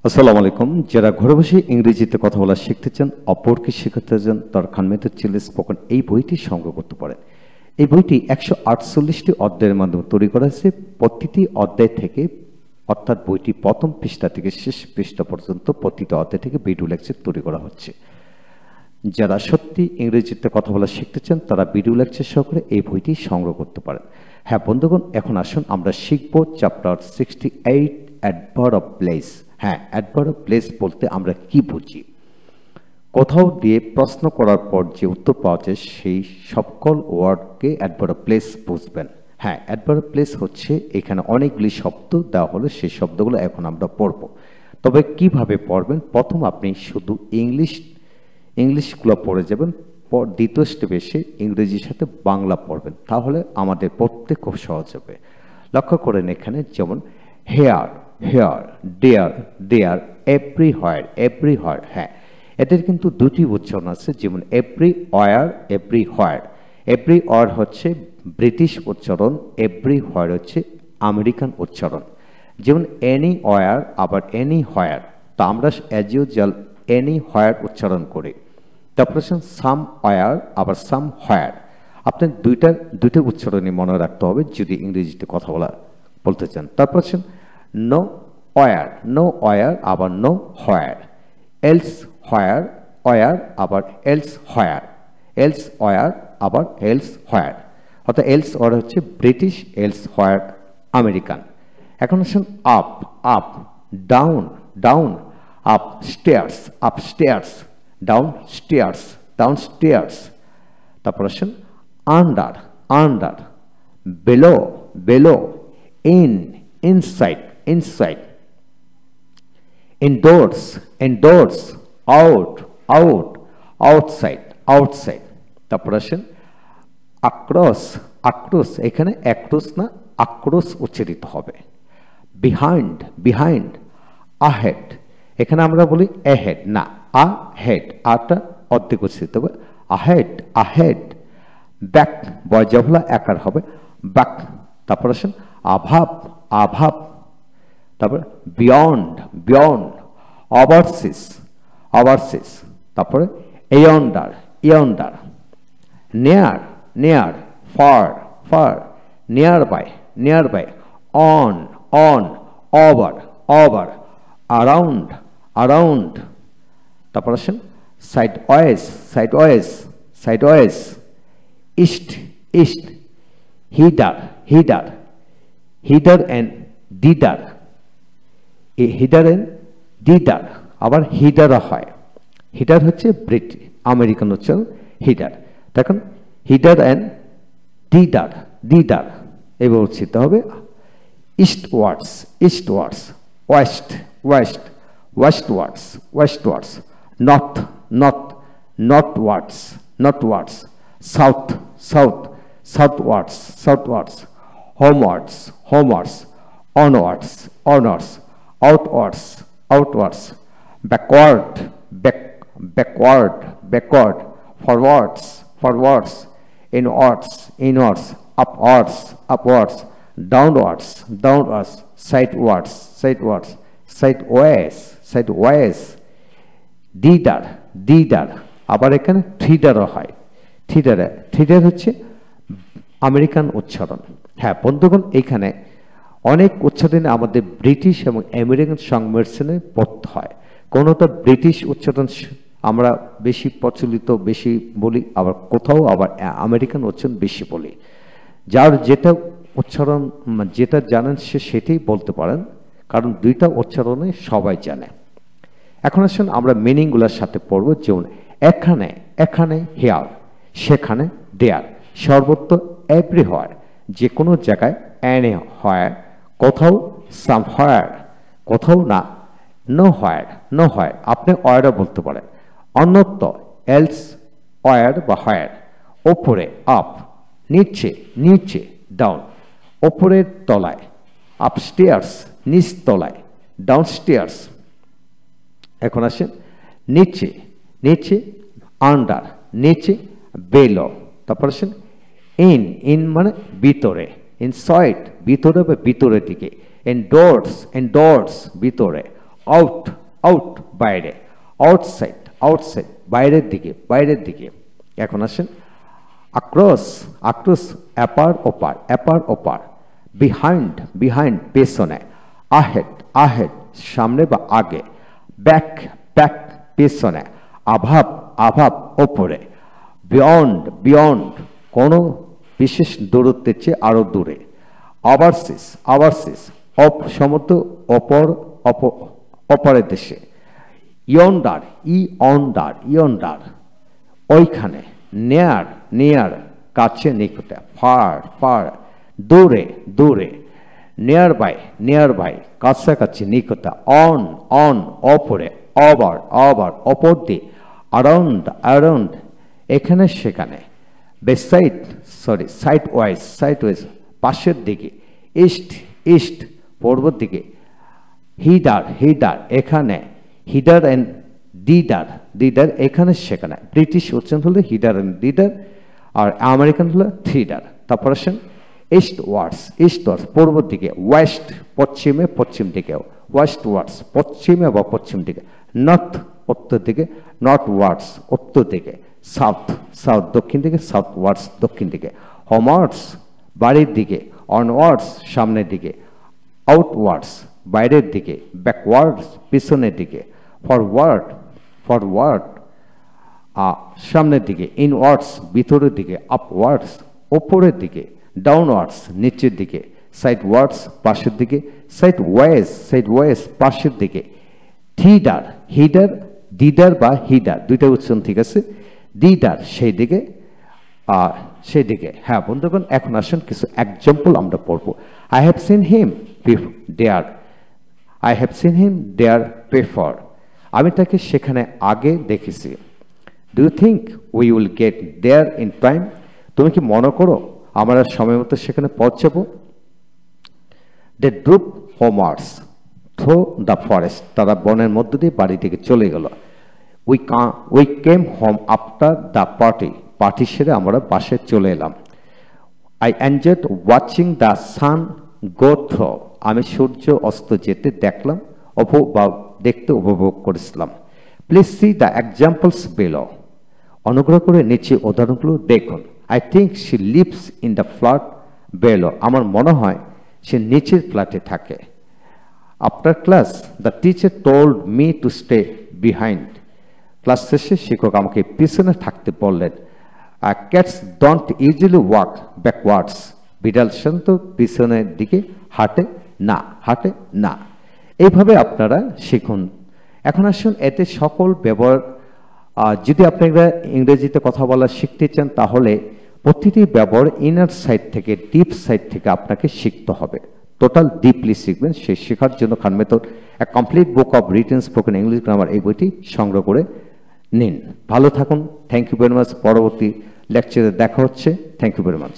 আসসালামু আলাইকুম। যারা ঘরে বসে ইংরেজিতে কথা বলা শিখতে চান, অপরকে শেখাতে চান, তার খানমেতের ছেলে স্পোকেন এই বইটি সংগ্রহ করতে পারেন। এই বইটি 148টি অধ্যায়ের মাধ্যমে তৈরি করা হয়েছে। প্রতিটি অধ্যায় থেকে অর্থাৎ বইটি প্রথম পৃষ্ঠা থেকে শেষ পৃষ্ঠা পর্যন্ত প্রতিটি অধ্যায় থেকে ভিডিও লেকচার তৈরি করা হচ্ছে। যারা সত্যি ইংরেজিতে কথা বলা শিখতে চান তারা ভিডিও লেকচার সহকারে এই বইটি সংগ্রহ করতে পারেন। হ্যাঁ বন্ধুগণ, এখন আসুন আমরা শিখব চ্যাপ্টার 68 অ্যাডভার্ব অফ প্লেস। হ্যাঁ, অ্যাডভার্ব অফ প্লেস বলতে আমরা কি বুঝি? কোথাও দিয়ে প্রশ্ন করার পর যে উত্তর পাওয়া যায় সেই সকল ওয়ার্ডকে অ্যাডভার্ব অফ প্লেস বুঝবেন। হ্যাঁ, অ্যাডভার্ব অফ প্লেস হচ্ছে এখানে অনেকগুলি শব্দ দেওয়া হলো, সেই শব্দগুলো এখন আমরা পড়ব। তবে কিভাবে পড়বেন? প্রথম আপনি শুধু ইংলিশগুলো পড়ে যাবেন, দ্বিতীয় স্টেপে এসে ইংরেজির সাথে বাংলা পড়বেন, তাহলে আমাদের পড়তে খুব সহজ হবে। লক্ষ্য করেন এখানে যেমন হেয়ার, হেয়ার, ডেয়ার, দেয়ার, এভরিহোয়ার। হ্যাঁ, এদের কিন্তু দুটি উচ্চারণ আছে, যেমন এভরিওয়্যার, এভরিহোয়ার। এভরিওয়্যার হচ্ছে ব্রিটিশ উচ্চারণ, এভরিহোয়ার হচ্ছে আমেরিকান উচ্চারণ। যেমন এনিওয়্যার আবার এনিহোয়ার, তো আমরা অ্যাজ ইউজুয়াল এনিহোয়ার উচ্চারণ করি। তারপর সাম ওয়্যার আবার সাম হোয়ার। আপনার দুইটা উচ্চারণই মনে রাখতে হবে যদি ইংরেজিতে কথা বলতে চান। তারপর নো ওয়্যার আবার নো হোয়ার। এলস ওয়্যার আবার এলস ওয়্যার আবার এলস হোয়ার। অর্থাৎ এলস ওয়্যার হচ্ছে ব্রিটিশ, এলস হোয়ার আমেরিকান। এখন আসুন আপ, ডাউন, আপস্টেয়ার্স, ডাউনস্টেয়ার্স। তারপর আসুন under, below, inside, indoors, outside. তারপর আসেন আক্রোস, এখানে অ্যাক্রোস না আক্রোশ উচ্চারিত হবে। বিহাইন্ড, আহেড, এখানে আমরা বলি অ্যাহেড না আহেড, আটা অর্ধেক উচ্চারিত হবে আহেড। ব্যাক, বয়জাভলা একার হবে ব্যাক। তারপর আসেন আভাব। তারপর বিয়ন্ড, ওভারসিস। তারপরে yonder, near, far, nearby, on, over, around. তারপর আসেন sideways, east, hither and thither, আবার হিডারও হয়। হিডার হচ্ছে ব্রিটিশ আমেরিকান উচ্চারণ হিডার। দেখুন হিডার অ্যান্ড দিদার এবার উচ্চারিত হবে। Eastwards, westwards, northwards, southwards, homewards, onwards, outwards, backward, forwards, inwards, upwards, downwards, sideways, thither, আবার এখানে থ্রিডারও হয়। থ্রিডার হচ্ছে আমেরিকান উচ্চারণ। হ্যাঁ বন্ধুগণ, এইখানে অনেক উচ্চারণে আমাদের ব্রিটিশ এবং আমেরিকান সংমিশ্রণে পড়তে হয়। কোনোটা ব্রিটিশ উচ্চারণ আমরা বেশি প্রচলিত, বেশি বলি, আবার কোথাও আবার আমেরিকান উচ্চারণ বেশি বলি। যার যেটা জানেন সে সেটাই বলতে পারেন, কারণ দুইটা উচ্চারণে সবাই জানে। এখন আসুন আমরা মিনিংগুলোর সাথে পড়ব। যেমন এখানে হেয়ার, সেখানে দেয়ার, সর্বত্র এভরিহোয়ার, যে কোনো জায়গায় এনিহোয়ার, কোথাও সামহোয়ার, কোথাও না নো হোয়ার, আপনি ওয়ারও বলতে পারেন। অন্যত্র এলস ওয়ার বা হোয়ার। ওপরে আপ, নিচে ডাউন, ওপরের তলায় আপস্টেয়ার্স, নিচ তলায় ডাউনস্টেয়ার্স। এখন আসেন নিচে আন্ডার, নিচে বেলো। তারপর আসেন ইন মানে ভিতরে, ইনসাইড ভিতরে বা ভিতরের দিকে, এন্ডোর্স ভিতরে, আউট আউট বাইরে, আউটসাইড আউটসাইড বাইরের দিকে বাইরের দিকে। এখন আসেন across across এপার ওপার এপার ওপার, বিহাইন্ড বিহাইন্ড পেছনে, ahead ahead সামনে বা আগে, ব্যাক ব্যাক পেছনে, আভাব আভাব ওপরে, বিয়ন্ড বিয়ন্ড কোনো বিশেষ দূরত্বের চেয়ে আরো দূরে, ওভারসিস ওভারসিস অপ সমুদ্র অপর অপরের দেশে, ইয়ন্ডার ইয়ন্ডার ইয়ন্ডার ওইখানে, নেয়ার নিয়ার কাছে নিকটে, ফার ফার দূরে দূরে, নিয়ার বাই কাছাকাছি নিকটে, অন অন অপরে, ওভার ওভার অপর দিয়ে, অ্যারাউন্ড অ্যারাউন্ড এখানে সেখানে, বেসাইড সরি সাইড ওয়াইজ পাশের দিকে, ইস্ট ইস্ট পূর্ব দিকে, হিডার হিডার এখানে, হিডার অ্যান্ড দিদার দিদার এখানে সেখানে, ব্রিটিশ উচ্চারণ হলো হিডার অ্যান্ড দিদার, আর আমেরিকান হলো থ্রিডার। তারপর আসেন ইস্ট ওয়ার্ডস পূর্ব দিকে, ওয়েস্ট পশ্চিমে পশ্চিম দিকে, ওয়েস্ট ওয়ার্ডস পশ্চিমে বা পশ্চিম দিকে, নর্থ উত্তর দিকে, নর্থ ওয়ার্ডস উত্তর দিকে, সাউথ সাউথ দক্ষিণ দিকে, সাউথ ওয়ার্ডস দক্ষিণ দিকে, হোমওয়ার্ডস বাড়ির দিকে, অনওয়ার্ডস সামনের দিকে, আউটওয়ার্ডস বাইরের দিকে, ব্যাকওয়ার্ডস পিছনের দিকে, ফরওয়ার্ড ফরওয়ার্ড সামনের দিকে, ইনওয়ার্ডস ভিতরের দিকে, আপওয়ার্ডস ওপরের দিকে, ডাউনওয়ার্ডস নিচের দিকে, সাইডওয়ার্ডস পাশের দিকে, সাইডওয়েজ পাশের দিকে, থিডার হিডার দিদার বা হিডার দুইটা উচ্চারণ ঠিক আছে, দিদার সেই দিকে হ্যাঁ বন্ধুগণ। এখন আসেন কিছু এক্সাম্পল আমরা পড়বো। I have seen him there, I have seen him there before, আমি তাকে সেখানে আগে দেখেছি। Do you think we will get there in time, তুমি কি মনে করো আমরা সময় মতো সেখানে পৌঁছাবো। They trooped homewards through the forest, তারা বনের মধ্য দিয়ে বাড়ি থেকে চলে গেল। We came home after the party সেরে আমরা বাসায় চলে এলাম। I enjoyed watching the sun go throw, আমি সূর্য অস্ত যেতে দেখলাম দেখতে উপভোগ করেছিলাম। Please see the examples below, অনুগ্রহ করে নিচে উদাহরণগুলো দেখুন। I think she lives in the flat below, আমার মনে হয় সে নিচের ফ্ল্যাটে থাকে। After class the teacher told me to stay behind, class শেষে শিক্ষক আমাকে পিছনে থাকতে বললেন। Cats don't usually walk backwards, বিড়াল সাধারণত পিছনের দিকে হাঁটে না। এইভাবে আপনারা শিখুন। এখন আসুন এতে সকল ব্যবহার, যদি আপনারা ইংরেজিতে কথা বলা শিখতে চান তাহলে প্রতিটি ব্যবহার ইনার সাইড থেকে ডিপ সাইড থেকে আপনাকে শিখতে হবে, টোটাল ডিপলি শিখবেন। সেই শেখার জন্য Khan method a complete book of written spoken English grammar এই বইটি সংগ্রহ করে নিন। ভালো থাকুন, থ্যাংক ইউ ভেরি মাচ। পরবর্তী লেকচারে দেখা হচ্ছে, থ্যাংক ইউ ভেরি মাচ।